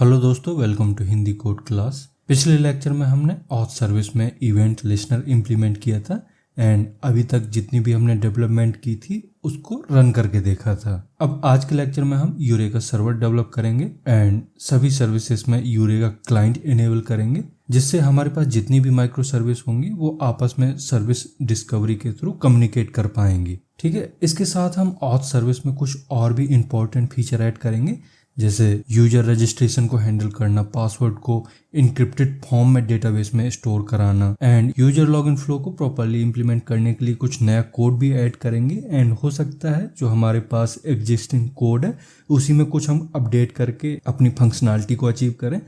Hello दोस्तों, welcome to Hindi code class. पिछले lecture में हमने ऑथ सर्विस में इवेंट लिस्नर इम्प्लीमेंट किया था एंड अभी तक जितनी भी हमने डेवलपमेंट की थी उसको रन करके देखा था। अब आज के लेक्चर में हम यूरेका सर्वर डेवलप करेंगे एंड सभी सर्विसेज में यूरेका क्लाइंट इनेबल करेंगे, जिससे हमारे पास जितनी भी माइक्रो सर्विस होंगी वो आपस में सर्विस डिस्कवरी के थ्रू कम्युनिकेट कर पाएंगी। ठीक है, इसके साथ हम ऑथ सर्विस में कुछ और भी इम्पोर्टेंट फीचर ऐड करेंगे, जैसे यूजर रजिस्ट्रेशन को हैंडल करना, पासवर्ड को इनक्रिप्टेड फॉर्म में डेटाबेस में स्टोर कराना एंड यूजर लॉगिन फ्लो को प्रॉपर्ली इंप्लीमेंट करने के लिए कुछ नया कोड भी ऐड करेंगे। एंड हो सकता है जो हमारे पास एग्जिस्टिंग कोड है उसी में कुछ हम अपडेट करके अपनी फंक्शनैलिटी को अचीव करें।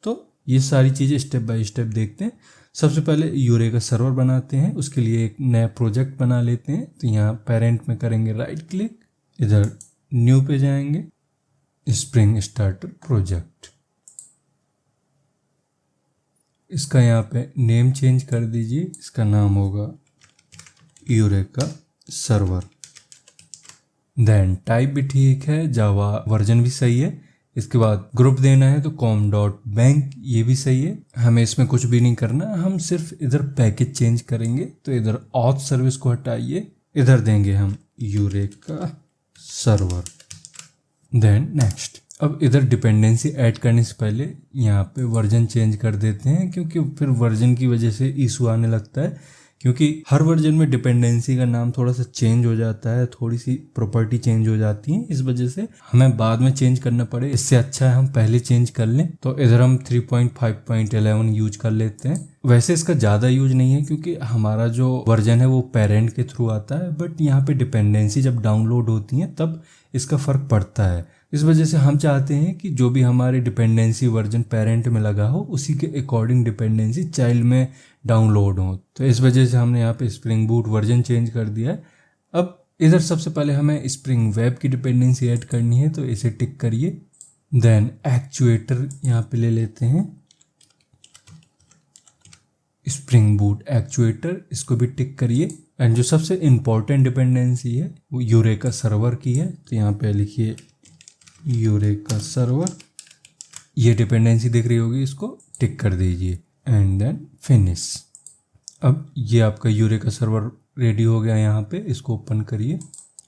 तो ये सारी चीज़ें स्टेप बाय स्टेप देखते हैं। सबसे पहले यूरेका सर्वर बनाते हैं, उसके लिए एक नया प्रोजेक्ट बना लेते हैं। तो यहाँ पेरेंट में करेंगे राइट क्लिक, इधर न्यू पे जाएंगे, स्प्रिंग स्टार्टर प्रोजेक्ट। इसका यहाँ पे नेम चेंज कर दीजिए, इसका नाम होगा यूरेका सर्वर। देन टाइप भी ठीक है, जावा वर्जन भी सही है। इसके बाद ग्रुप देना है तो com.bank, ये भी सही है। हमें इसमें कुछ भी नहीं करना, हम सिर्फ इधर पैकेज चेंज करेंगे। तो इधर ऑथ सर्विस को हटाइए, इधर देंगे हम यूरेका सर्वर, देन नेक्स्ट। अब इधर डिपेंडेंसी ऐड करने से पहले यहाँ पे वर्जन चेंज कर देते हैं, क्योंकि फिर वर्जन की वजह से इशू आने लगता है, क्योंकि हर वर्जन में डिपेंडेंसी का नाम थोड़ा सा चेंज हो जाता है, थोड़ी सी प्रॉपर्टी चेंज हो जाती है, इस वजह से हमें बाद में चेंज करना पड़े। इससे अच्छा है हम पहले चेंज कर लें। तो इधर हम 3.5.11 यूज कर लेते हैं। वैसे इसका ज़्यादा यूज नहीं है क्योंकि हमारा जो वर्जन है वो पेरेंट के थ्रू आता है, बट यहाँ पे डिपेंडेंसी जब डाउनलोड होती है तब इसका फ़र्क पड़ता है। इस वजह से हम चाहते हैं कि जो भी हमारी डिपेंडेंसी वर्जन पेरेंट में लगा हो उसी के अकॉर्डिंग डिपेंडेंसी चाइल्ड में डाउनलोड हो। तो इस वजह से हमने यहाँ पे स्प्रिंग बूट वर्जन चेंज कर दिया है। अब इधर सबसे पहले हमें स्प्रिंग वेब की डिपेंडेंसी ऐड करनी है, तो इसे टिक करिए। देन एक्चुएटर यहाँ पे ले लेते हैं, स्प्रिंग बूट एक्चुएटर, इसको भी टिक करिए। एंड जो सबसे इम्पोर्टेंट डिपेंडेंसी है वो यूरेका सर्वर की है, तो यहाँ पे लिखिए यूरेका सर्वर। ये डिपेंडेंसी दिख रही होगी, इसको टिक कर दीजिए एंड देन फिनिश। अब ये आपका यूरेका सर्वर रेडी हो गया। यहाँ पे इसको ओपन करिए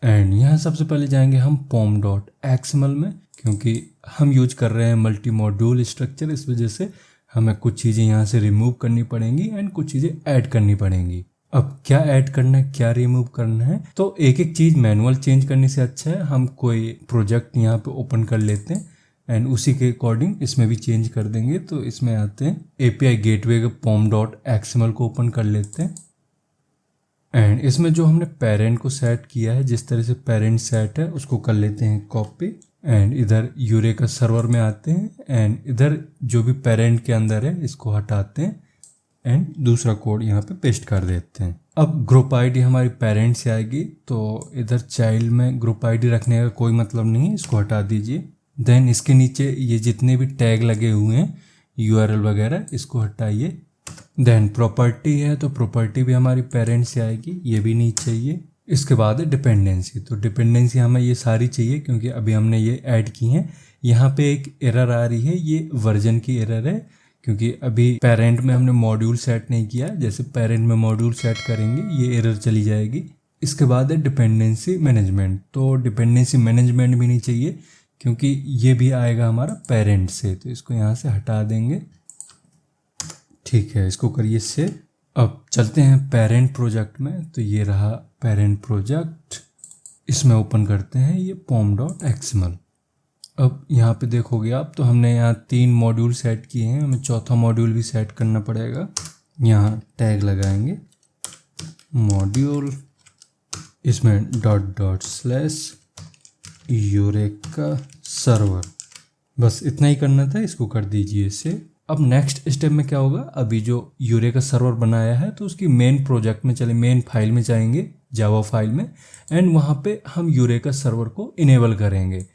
एंड यहाँ सबसे पहले जाएंगे हम pom.xml में, क्योंकि हम यूज कर रहे हैं मल्टी मॉड्यूल स्ट्रक्चर, इस वजह से हमें कुछ चीज़ें यहाँ से रिमूव करनी पड़ेंगी एंड कुछ चीज़ें ऐड करनी पड़ेंगी। अब क्या ऐड करना है, क्या रिमूव करना है, तो एक एक चीज़ मैनुअल चेंज करने से अच्छा है हम कोई प्रोजेक्ट यहाँ पे ओपन कर लेते हैं एंड उसी के अकॉर्डिंग इसमें भी चेंज कर देंगे। तो इसमें आते हैं API गेटवे के pom.xml को ओपन कर लेते हैं एंड इसमें जो हमने पेरेंट को सेट किया है, जिस तरह से पेरेंट सेट है उसको कर लेते हैं कॉपी एंड इधर यूरेका सर्वर में आते हैं एंड इधर जो भी पेरेंट के अंदर है इसको हटाते हैं एंड दूसरा कोड यहाँ पे पेस्ट कर देते हैं। अब ग्रुप आईडी हमारी पेरेंट से आएगी, तो इधर चाइल्ड में ग्रुप आईडी रखने का कोई मतलब नहीं है, इसको हटा दीजिए। देन इसके नीचे ये जितने भी टैग लगे हुए हैं URL वगैरह, इसको हटाइए। देन प्रॉपर्टी है तो प्रॉपर्टी भी हमारी पेरेंट से आएगी, ये भी नहीं चाहिए। इसके बाद है डिपेंडेंसी, तो डिपेंडेंसी हमें ये सारी चाहिए क्योंकि अभी हमने ये ऐड की हैं। यहाँ पे एक एरर आ रही है, ये वर्जन की एरर है, क्योंकि अभी पेरेंट में हमने मॉड्यूल सेट नहीं किया। जैसे पेरेंट में मॉड्यूल सेट करेंगे ये एरर चली जाएगी। इसके बाद है डिपेंडेंसी मैनेजमेंट, तो डिपेंडेंसी मैनेजमेंट भी नहीं चाहिए क्योंकि ये भी आएगा हमारा पेरेंट से, तो इसको यहाँ से हटा देंगे। ठीक है, इसको करिए सेव। अब चलते हैं पेरेंट प्रोजेक्ट में, तो ये रहा पेरेंट प्रोजेक्ट, इसमें ओपन करते हैं ये pom.xml। अब यहाँ पे देखोगे आप, तो हमने यहाँ 3 मॉड्यूल सेट किए हैं, हमें चौथा मॉड्यूल भी सेट करना पड़ेगा। यहाँ टैग लगाएंगे मॉड्यूल, इसमें // यूरेका सर्वर, बस इतना ही करना था, इसको कर दीजिए इसे। अब नेक्स्ट स्टेप में क्या होगा, अभी जो यूरेका सर्वर बनाया है तो उसकी मेन प्रोजेक्ट में चले, मेन फाइल में जाएंगे जावा फाइल में एंड वहाँ पे हम यूरेका सर्वर को इनेबल करेंगे।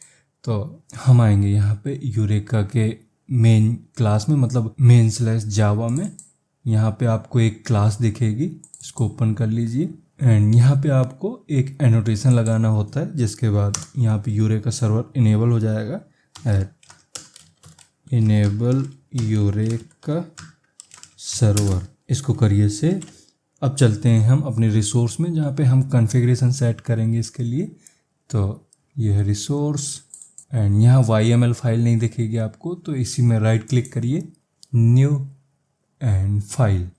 तो हम आएंगे यहाँ पे यूरेका के मेन क्लास में, मतलब main/java में। यहाँ पे आपको एक क्लास दिखेगी, इसको ओपन कर लीजिए एंड यहाँ पे आपको एक एनोटेशन लगाना होता है, जिसके बाद यहाँ पे यूरेका सर्वर इनेबल हो जाएगा। इनेबल यूरेका सर्वर, इसको करिए से। अब चलते हैं हम अपने रिसोर्स में जहाँ पे हम कॉन्फ़िगरेशन सेट करेंगे इसके लिए। तो यह रिसोर्स एंड यहाँ YML फाइल नहीं दिखेगी आपको, तो इसी में राइट क्लिक करिए, न्यू एंड फाइल,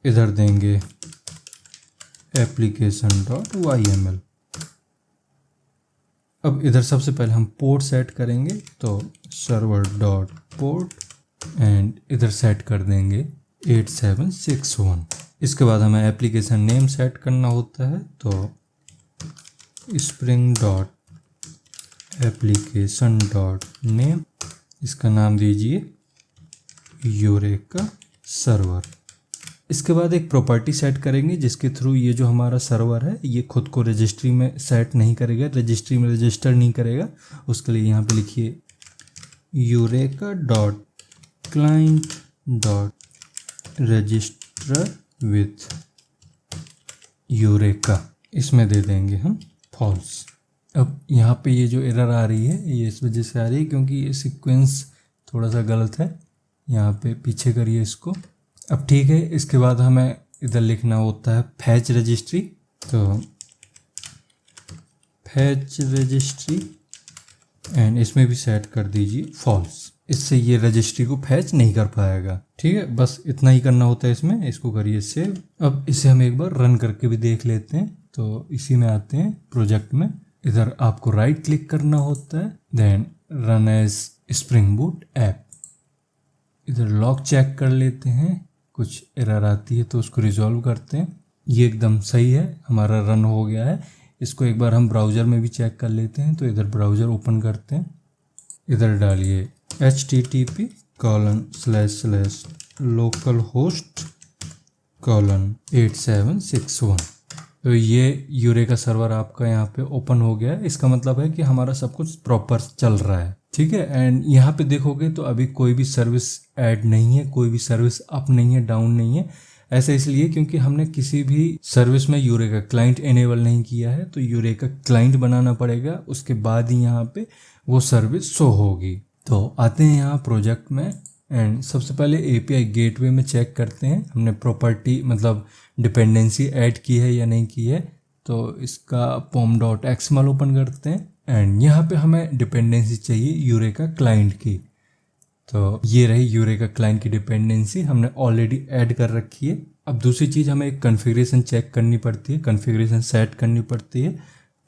इधर देंगे application.yml। अब इधर सबसे पहले हम पोर्ट सेट करेंगे, तो server.port एंड इधर सेट कर देंगे 8761। इसके बाद हमें एप्लीकेशन नेम सेट करना होता है, तो spring.application.name, इसका नाम दीजिए यूरेका सर्वर। इसके बाद एक प्रॉपर्टी सेट करेंगे जिसके थ्रू ये जो हमारा सर्वर है ये खुद को रजिस्ट्री में सेट नहीं करेगा, रजिस्ट्री में रजिस्टर नहीं करेगा। उसके लिए यहाँ पे लिखिए eureka.client.register with यूरेका, इसमें दे देंगे हम फॉल्स। अब यहाँ पे ये जो एरर आ रही है ये इस वजह से आ रही है क्योंकि ये सीक्वेंस थोड़ा सा गलत है, यहाँ पे पीछे करिए इसको। अब ठीक है, इसके बाद हमें इधर लिखना होता है फैच रजिस्ट्री, तो फैच रजिस्ट्री एंड इसमें भी सेट कर दीजिए फॉल्स, इससे ये रजिस्ट्री को फैच नहीं कर पाएगा। ठीक है, बस इतना ही करना होता है इसमें। इसको करिए सेव। अब इसे हम एक बार रन करके भी देख लेते हैं। तो इसी में आते हैं प्रोजेक्ट में, इधर आपको राइट क्लिक करना होता है, then run as Spring Boot app. इधर लॉग चेक कर लेते हैं, कुछ एरर आती है तो उसको रिजॉल्व करते हैं। ये एकदम सही है, हमारा रन हो गया है। इसको एक बार हम ब्राउज़र में भी चेक कर लेते हैं, तो इधर ब्राउज़र ओपन करते हैं, इधर डालिए http://localhost:8761। तो ये यूरेका सर्वर आपका यहाँ पे ओपन हो गया है। इसका मतलब है कि हमारा सब कुछ प्रॉपर चल रहा है। ठीक है, एंड यहाँ पे देखोगे तो अभी कोई भी सर्विस ऐड नहीं है, कोई भी सर्विस अप नहीं है, डाउन नहीं है। ऐसा इसलिए क्योंकि हमने किसी भी सर्विस में यूरेका क्लाइंट इनेबल नहीं किया है, तो यूरेका क्लाइंट बनाना पड़ेगा, उसके बाद ही यहाँ पे वो सर्विस शो होगी। तो आते हैं यहाँ प्रोजेक्ट में एंड सबसे पहले API गेटवे में चेक करते हैं हमने प्रॉपर्टी मतलब डिपेंडेंसी ऐड की है या नहीं की है। तो इसका pom.xml ओपन करते हैं एंड यहाँ पे हमें डिपेंडेंसी चाहिए यूरेका क्लाइंट की। तो ये रही यूरेका क्लाइंट की डिपेंडेंसी, हमने ऑलरेडी ऐड कर रखी है। अब दूसरी चीज़ हमें एक कॉन्फ़िगरेशन चेक करनी पड़ती है, कॉन्फ़िगरेशन सेट करनी पड़ती है।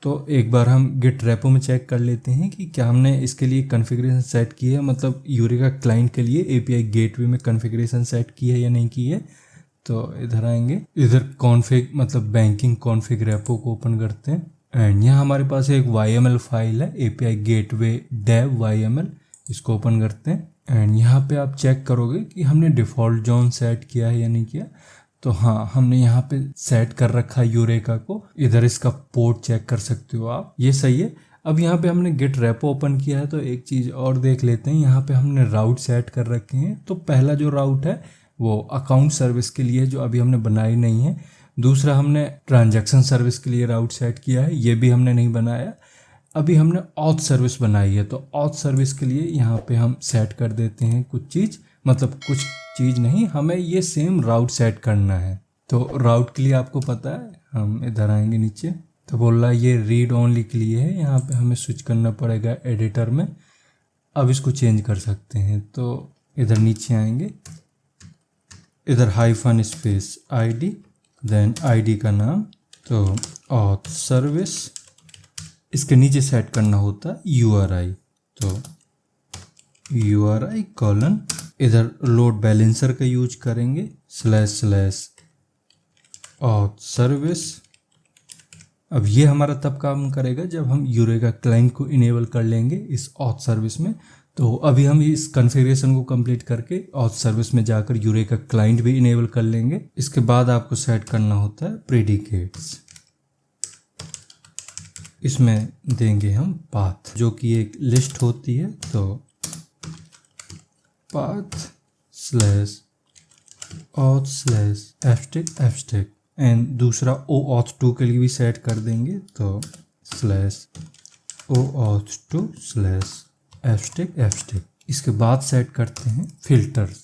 तो एक बार हम गिट रेपो में चेक कर लेते हैं कि क्या हमने इसके लिए कॉन्फ़िगरेशन सेट की है, मतलब यूरेका क्लाइंट के लिए API गेटवे में कॉन्फ़िगरेशन सेट की है या नहीं की है। तो इधर आएंगे, इधर कॉन्फ़िग मतलब बैंकिंग कॉन्फ़िग रेपो को ओपन करते हैं एंड यहाँ हमारे पास एक YML फाइल है API गेटवे dev YML, इसको ओपन करते हैं एंड यहाँ पे आप चेक करोगे कि हमने डिफ़ॉल्ट जोन सेट किया है या नहीं किया। तो हाँ, हमने यहाँ पे सेट कर रखा है यूरेका को। इधर इसका पोर्ट चेक कर सकते हो आप, ये सही है। अब यहाँ पे हमने गिट रेपो ओपन किया है, तो एक चीज़ और देख लेते हैं। यहाँ पे हमने राउट सेट कर रखे हैं। तो पहला जो राउट है वो अकाउंट सर्विस के लिए, जो अभी हमने बनाई नहीं है। दूसरा हमने ट्रांजैक्शन सर्विस के लिए राउट सेट किया है, ये भी हमने नहीं बनाया। अभी हमने ऑथ सर्विस बनाई है, तो ऑथ सर्विस के लिए यहाँ पे हम सेट कर देते हैं कुछ चीज़, मतलब कुछ चीज़ नहीं, हमें ये सेम राउट सेट करना है। तो राउट के लिए आपको पता है, हम इधर आएंगे नीचे, तो बोल रहा है ये रीड ओनली के लिए है। यहाँ पे हमें स्विच करना पड़ेगा एडिटर में। अब इसको चेंज कर सकते हैं, तो इधर नीचे आएंगे, इधर hyphen space ID, then ID का नाम, तो ऑथ सर्विस, इसके नीचे सेट करना होता है URI, तो URI कॉलन, इधर लोड बैलेंसर का यूज करेंगे //auth सर्विस। अब ये हमारा तब काम करेगा जब हम यूरेका क्लाइंट को इनेबल कर लेंगे इस ऑथ सर्विस में। तो अभी हम इस कॉन्फ़िगरेशन को कंप्लीट करके ऑथ सर्विस में जाकर यूरेका क्लाइंट भी इनेबल कर लेंगे। इसके बाद आपको सेट करना होता है प्रेडिकेट्स, इसमें देंगे हम पाथ, जो कि एक लिस्ट होती है। तो path/auth/abstract एंड दूसरा OAuth2 के लिए भी सेट कर देंगे, तो /OAuth2/abstract। इसके बाद सेट करते हैं फिल्टर्स।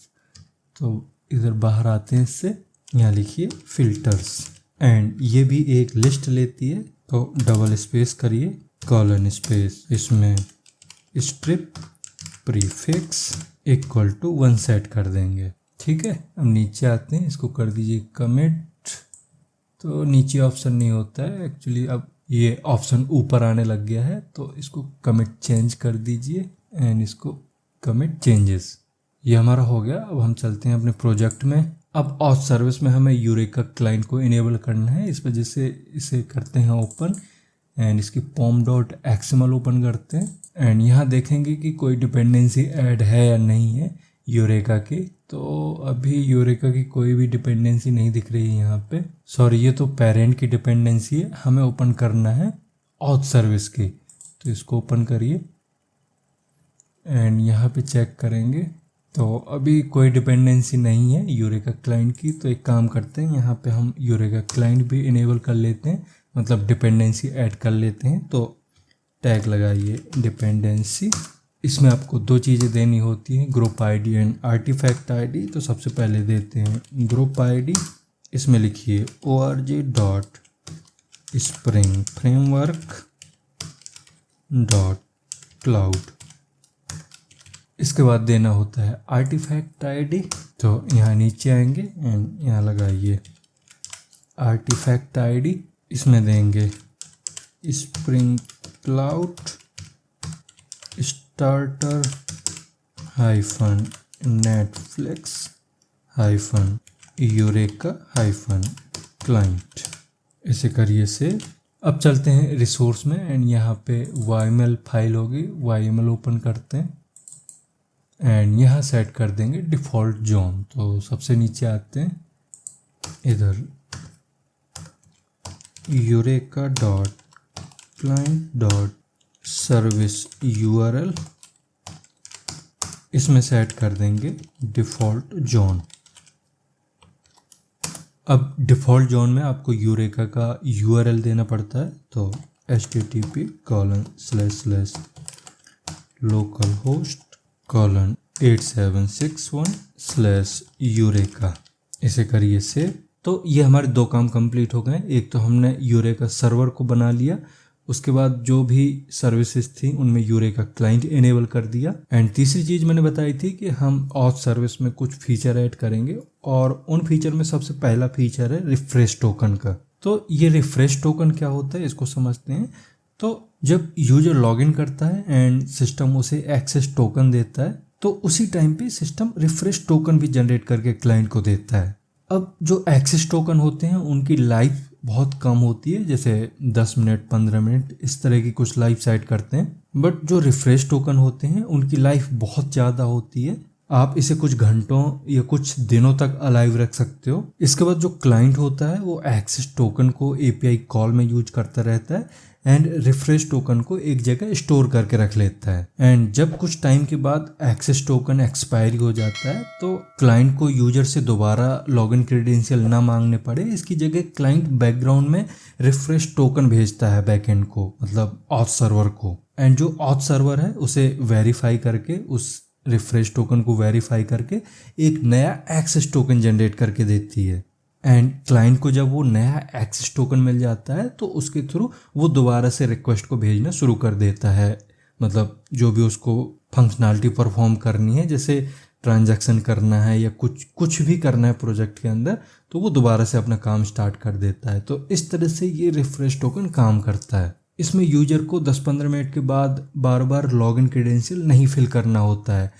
तो इधर बाहर आते हैं इससे, यहाँ लिखिए फिल्टर्स एंड ये भी एक लिस्ट लेती है। तो डबल स्पेस करिए कॉलन स्पेस, इसमें strip prefix equal to 1 set कर देंगे। ठीक है, अब नीचे आते हैं, इसको कर दीजिए कमिट। तो नीचे ऑप्शन नहीं होता है एक्चुअली, अब ये ऑप्शन ऊपर आने लग गया है, तो इसको कमिट चेंज कर दीजिए एंड इसको कमिट चेंजेस। ये हमारा हो गया। अब हम चलते हैं अपने प्रोजेक्ट में। अब ऑथ सर्विस में हमें यूरेका क्लाइंट को इनेबल करना है, इस वजह से इसे करते हैं ओपन एंड इसकी pom.xml ओपन करते हैं एंड यहाँ देखेंगे कि कोई डिपेंडेंसी ऐड है या नहीं है यूरेका की। तो अभी यूरेका की कोई भी डिपेंडेंसी नहीं दिख रही है यहाँ पे। सॉरी, ये तो पेरेंट की डिपेंडेंसी है, हमें ओपन करना है ऑथ सर्विस की। तो इसको ओपन करिए एंड यहाँ पे चेक करेंगे तो अभी कोई डिपेंडेंसी नहीं है यूरेका क्लाइंट की। तो एक काम करते हैं, यहाँ पे हम यूरेका क्लाइंट भी इनेबल कर लेते हैं, मतलब डिपेंडेंसी ऐड कर लेते हैं। तो टैग लगाइए डिपेंडेंसी। इसमें आपको 2 चीज़ें देनी होती हैं, group ID and artifact ID. तो सबसे पहले देते हैं ग्रुप आईडी, इसमें लिखिए org.springframework.cloud। इसके बाद देना होता है आर्टिफैक्ट आईडी। तो यहाँ नीचे आएंगे एंड यहाँ लगाइए आर्टिफैक्ट आईडी, इसमें देंगे spring cloud starter hyphen Netflix hyphen eureka hyphen client. इसे करिए सेव। अब चलते हैं रिसोर्स में एंड यहाँ पे YML फाइल होगी, YML ओपन करते हैं एंड यहाँ सेट कर देंगे डिफ़ॉल्ट जोन। तो सबसे नीचे आते हैं, इधर eureka dot client dot service URL, इसमें सेट कर देंगे डिफ़ॉल्ट जोन। अब डिफ़ॉल्ट जोन में आपको यूरेका का URL देना पड़ता है। तो http://localhost:8761/यूरेका। इसे करिए सेव। तो ये हमारे 2 काम कंप्लीट हो गए। एक तो हमने यूरेका सर्वर को बना लिया, उसके बाद जो भी सर्विसेज थी उनमें यूरेका क्लाइंट इनेबल कर दिया एंड तीसरी चीज़ मैंने बताई थी कि हम ऑथ सर्विस में कुछ फीचर ऐड करेंगे और उन फीचर में सबसे पहला फीचर है रिफ्रेश टोकन का। तो ये रिफ्रेश टोकन क्या होता है इसको समझते हैं। तो जब यूजर लॉगिन करता है एंड सिस्टम उसे एक्सेस टोकन देता है, तो उसी टाइम पे सिस्टम रिफ्रेश टोकन भी जनरेट करके क्लाइंट को देता है। अब जो एक्सेस टोकन होते हैं उनकी लाइफ बहुत कम होती है, जैसे 10 मिनट 15 मिनट इस तरह की कुछ लाइफ सेट करते हैं। बट जो रिफ्रेश टोकन होते हैं उनकी लाइफ बहुत ज़्यादा होती है, आप इसे कुछ घंटों या कुछ दिनों तक अलाइव रख सकते हो। इसके बाद जो क्लाइंट होता है वो एक्सेस टोकन को API कॉल में यूज करता रहता है एंड रिफ्रेश टोकन को एक जगह स्टोर करके रख लेता है एंड जब कुछ टाइम के बाद एक्सेस टोकन एक्सपायरी हो जाता है तो क्लाइंट को यूजर से दोबारा लॉगिन क्रेडेंशियल ना मांगने पड़े, इसकी जगह क्लाइंट बैकग्राउंड में रिफ्रेश टोकन भेजता है बैकएंड को, मतलब ऑथ सर्वर को। एंड जो ऑथ सर्वर है उसे वेरीफाई करके, उस रिफ्रेश टोकन को वेरीफाई करके एक नया एक्सेस टोकन जनरेट करके देती है एंड क्लाइंट को जब वो नया एक्सेस टोकन मिल जाता है तो उसके थ्रू वो दोबारा से रिक्वेस्ट को भेजना शुरू कर देता है, मतलब जो भी उसको फंक्शनैलिटी परफॉर्म करनी है, जैसे ट्रांजैक्शन करना है या कुछ भी करना है प्रोजेक्ट के अंदर, तो वो दोबारा से अपना काम स्टार्ट कर देता है। तो इस तरह से ये रिफ्रेश टोकन काम करता है। इसमें यूजर को 10-15 मिनट के बाद बार बार लॉगिन क्रेडेंशियल नहीं फिल करना होता है।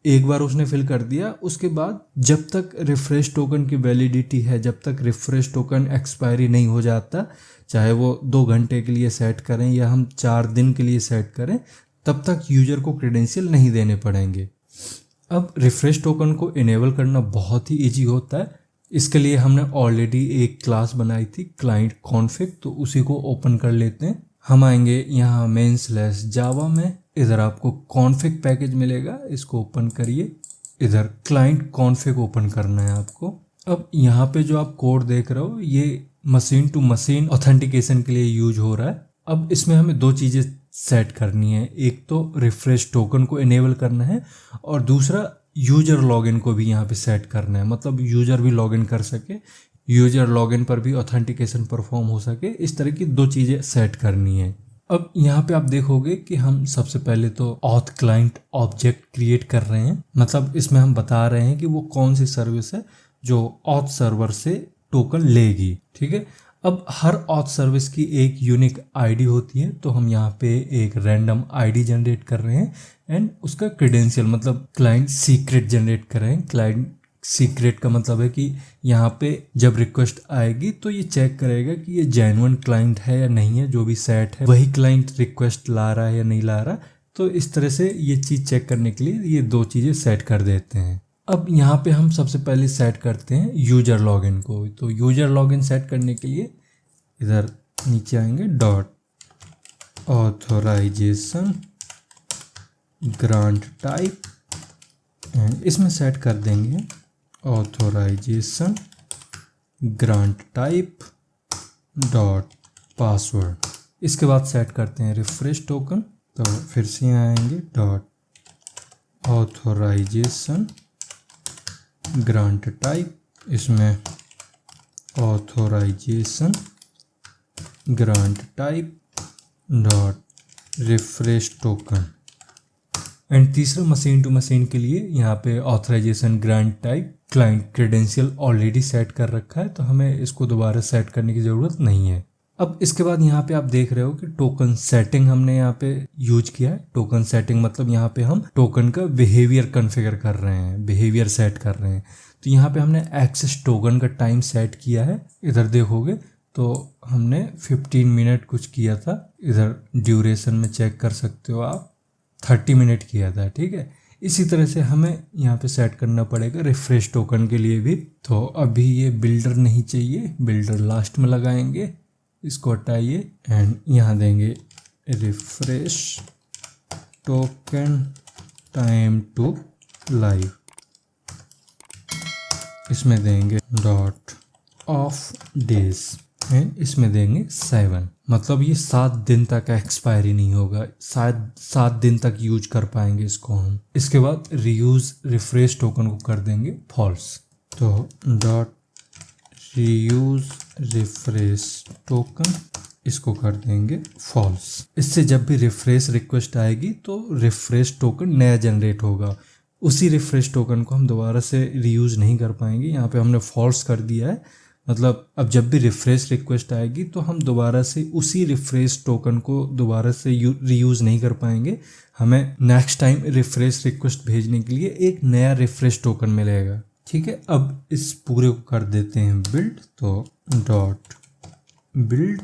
एक बार उसने फिल कर दिया, उसके बाद जब तक रिफ्रेश टोकन की वैलिडिटी है, जब तक रिफ्रेश टोकन एक्सपायरी नहीं हो जाता, चाहे वो 2 घंटे के लिए सेट करें या हम 4 दिन के लिए सेट करें, तब तक यूजर को क्रेडेंशियल नहीं देने पड़ेंगे। अब रिफ्रेश टोकन को इनेबल करना बहुत ही ईजी होता है। इसके लिए हमने ऑलरेडी एक क्लास बनाई थी क्लाइंट कॉन्फ़िग, तो उसी को ओपन कर लेते हैं। हम आएंगे यहाँ main/java में, इधर आपको कॉन्फ़िग पैकेज मिलेगा, इसको ओपन करिए। इधर क्लाइंट कॉन्फ़िग ओपन करना है आपको। अब यहाँ पे जो आप कोड देख रहे हो ये मशीन टू मशीन ऑथेंटिकेशन के लिए यूज हो रहा है। अब इसमें हमें 2 चीज़ें सेट करनी है। एक तो रिफ्रेश टोकन को इनेबल करना है और दूसरा यूजर लॉगिन को भी यहाँ पे सेट करना है, मतलब यूजर भी लॉगिन कर सके, यूजर लॉगिन पर भी ऑथेंटिकेशन परफॉर्म हो सके। इस तरह की दो चीज़ें सेट करनी है। अब यहाँ पे आप देखोगे कि हम सबसे पहले तो ऑथ क्लाइंट ऑब्जेक्ट क्रिएट कर रहे हैं, मतलब इसमें हम बता रहे हैं कि वो कौन सी सर्विस है जो ऑथ सर्वर से टोकन लेगी। ठीक है, अब हर ऑथ सर्विस की एक यूनिक आईडी होती है, तो हम यहाँ पे एक रैंडम आईडी जनरेट कर रहे हैं एंड उसका क्रेडेंशियल मतलब क्लाइंट सीक्रेट जनरेट कर रहे हैं। क्लाइंट सीक्रेट का मतलब है कि यहाँ पे जब रिक्वेस्ट आएगी तो ये चेक करेगा कि ये जेन्युइन क्लाइंट है या नहीं है, जो भी सेट है वही क्लाइंट रिक्वेस्ट ला रहा है या नहीं ला रहा। तो इस तरह से ये चीज़ चेक करने के लिए ये दो चीज़ें सेट कर देते हैं। अब यहाँ पे हम सबसे पहले सेट करते हैं यूजर लॉगिन को। तो यूजर लॉगिन सेट करने के लिए इधर नीचे आएंगे, dot authorization grant type and इसमें सेट कर देंगे authorization grant type dot password. इसके बाद सेट करते हैं रिफ्रेश टोकन। तो फिर से आएंगे, डॉट ऑथोराइजेशन ग्रांट टाइप, इसमें authorization grant type dot refresh token. And तीसरा मशीन टू मशीन के लिए यहाँ पे authorization grant type client credential already set कर रखा है, तो हमें इसको दोबारा सेट करने की ज़रूरत नहीं है। अब इसके बाद यहाँ पे आप देख रहे हो कि टोकन सेटिंग हमने यहाँ पे यूज किया है। टोकन सेटिंग मतलब यहाँ पे हम टोकन का बिहेवियर कॉन्फ़िगर कर रहे हैं, बिहेवियर सेट कर रहे हैं। तो यहाँ पे हमने एक्सेस टोकन का टाइम सेट किया है। इधर देखोगे तो हमने 15 मिनट कुछ किया था, इधर ड्यूरेशन में चेक कर सकते हो आप, 30 मिनट किया था। ठीक है, इसी तरह से हमें यहाँ पे सेट करना पड़ेगा रिफ्रेश टोकन के लिए भी। तो अभी ये बिल्डर नहीं चाहिए, बिल्डर लास्ट में लगाएंगे, इसको हटाइए एंड यहाँ देंगे refresh token time to live. इसमें देंगे डॉट ऑफ डेज एंड इसमें देंगे 7, मतलब ये 7 दिन तक एक्सपायरी नहीं होगा, शायद 7 दिन तक यूज कर पाएंगे इसको हम। इसके बाद रीयूज रिफ्रेश टोकन को कर देंगे फॉल्स। तो डॉट रीयूज रिफ्रेश टोकन इसको कर देंगे फॉल्स। इससे जब भी रिफ्रेश रिक्वेस्ट आएगी तो रिफ्रेश टोकन नया जनरेट होगा, उसी रिफ्रेश टोकन को हम दोबारा से रीयूज नहीं कर पाएंगे। यहाँ पे हमने फॉल्स कर दिया है, मतलब अब जब भी रिफ्रेश रिक्वेस्ट आएगी तो हम दोबारा से उसी रिफ्रेश टोकन को दोबारा से रीयूज़ नहीं कर पाएंगे। हमें नेक्स्ट टाइम रिफ्रेश रिक्वेस्ट भेजने के लिए एक नया रिफ्रेश टोकन मिलेगा। ठीक है, अब इस पूरे को कर देते हैं बिल्ड। तो dot build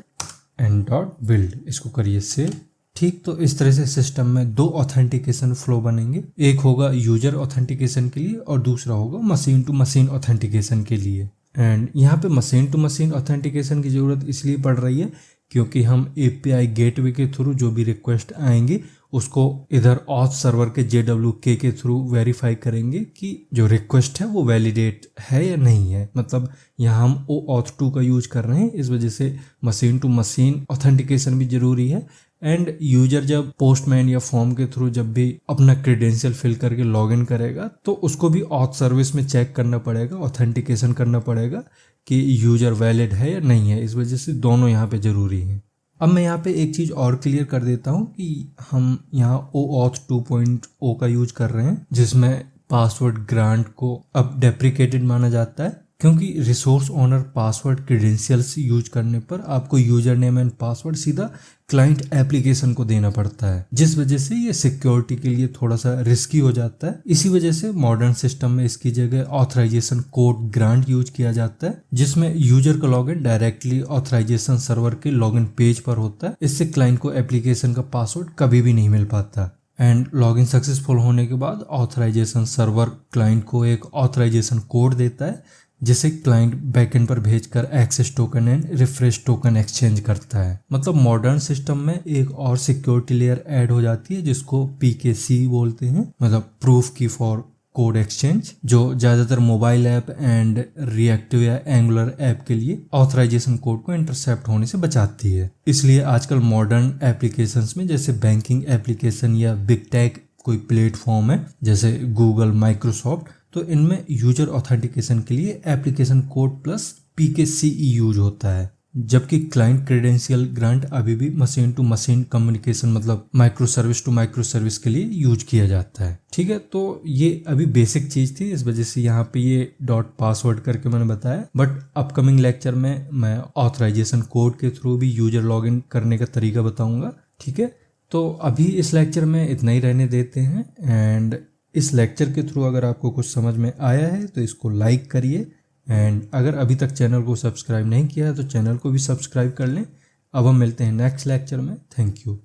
and dot build, इसको करिए सेव। ठीक, तो इस तरह से सिस्टम में 2 ऑथेंटिकेशन फ्लो बनेंगे, एक होगा यूजर ऑथेंटिकेशन के लिए और दूसरा होगा मशीन टू मशीन ऑथेंटिकेशन के लिए। एंड यहाँ पे मशीन टू मशीन ऑथेंटिकेशन की ज़रूरत इसलिए पड़ रही है क्योंकि हम API गेटवे के थ्रू जो भी रिक्वेस्ट आएंगी उसको इधर ऑथ सर्वर के JWK के थ्रू वेरीफाई करेंगे कि जो रिक्वेस्ट है वो वैलिडेट है या नहीं है। मतलब यहाँ हम OAuth 2 का यूज कर रहे हैं, इस वजह से मशीन टू मशीन ऑथेंटिकेशन भी ज़रूरी है। एंड यूजर जब पोस्टमैन या फॉर्म के थ्रू जब भी अपना क्रेडेंशियल फिल करके लॉगिन करेगा तो उसको भी ऑथ सर्विस में चेक करना पड़ेगा, ऑथेंटिकेशन करना पड़ेगा कि यूजर वैलिड है या नहीं है। इस वजह से दोनों यहाँ पे ज़रूरी हैं। अब मैं यहाँ पे एक चीज़ और क्लियर कर देता हूँ कि हम यहाँ OAuth 2.0 का यूज कर रहे हैं, जिसमें पासवर्ड ग्रांट को अब डेप्रिकेटेड माना जाता है, क्योंकि resource owner password credentials use करने पर आपको यूजर नेम एंड पासवर्ड सीधा क्लाइंट एप्लीकेशन को देना पड़ता है, जिस वजह से ये सिक्योरिटी के लिए थोड़ा सा रिस्की हो जाता है। इसी वजह से मॉडर्न सिस्टम में इसकी जगह ऑथराइजेशन कोड ग्रांट यूज किया जाता है, जिसमें यूजर का लॉगिन डायरेक्टली ऑथराइजेशन सर्वर के लॉगिन पेज पर होता है। इससे क्लाइंट को एप्लीकेशन का पासवर्ड कभी भी नहीं मिल पाता। एंड लॉगिन सक्सेसफुल होने के बाद ऑथराइजेशन सर्वर क्लाइंट को एक ऑथराइजेशन कोड देता है, जिसे क्लाइंट बैकएंड पर भेजकर access token and refresh token exchange करता है। मतलब मॉडर्न सिस्टम में एक और सिक्योरिटी लेयर ऐड हो जाती है जिसको PKC बोलते हैं, मतलब प्रूफ की फॉर कोड एक्सचेंज, जो ज़्यादातर मोबाइल ऐप एंड रिएक्टिव या एंगुलर ऐप के लिए ऑथराइजेशन कोड को इंटरसेप्ट होने से बचाती है। इसलिए आजकल मॉडर्न एप्लीकेशंस में जैसे बैंकिंग एप्लीकेशन या बिग टेक कोई प्लेटफॉर्म है जैसे गूगल, माइक्रोसॉफ्ट, तो इनमें यूजर ऑथेंटिकेशन के लिए application code plus PKCE use होता है, जबकि क्लाइंट क्रेडेंशियल ग्रांट अभी भी मशीन टू मशीन कम्युनिकेशन मतलब micro service to micro service के लिए यूज किया जाता है। ठीक है, तो ये अभी बेसिक चीज थी, इस वजह से यहाँ पे ये डॉट पासवर्ड करके मैंने बताया। बट अपकमिंग लेक्चर में मैं ऑथराइजेशन कोड के थ्रू भी यूजर लॉगिन करने का तरीका बताऊंगा। ठीक है, तो अभी इस लेक्चर में इतना ही रहने देते हैं। एंड इस लेक्चर के थ्रू अगर आपको कुछ समझ में आया है तो इसको लाइक करिए, एंड अगर अभी तक चैनल को सब्सक्राइब नहीं किया है तो चैनल को भी सब्सक्राइब कर लें। अब हम मिलते हैं नेक्स्ट लेक्चर में। Thank you.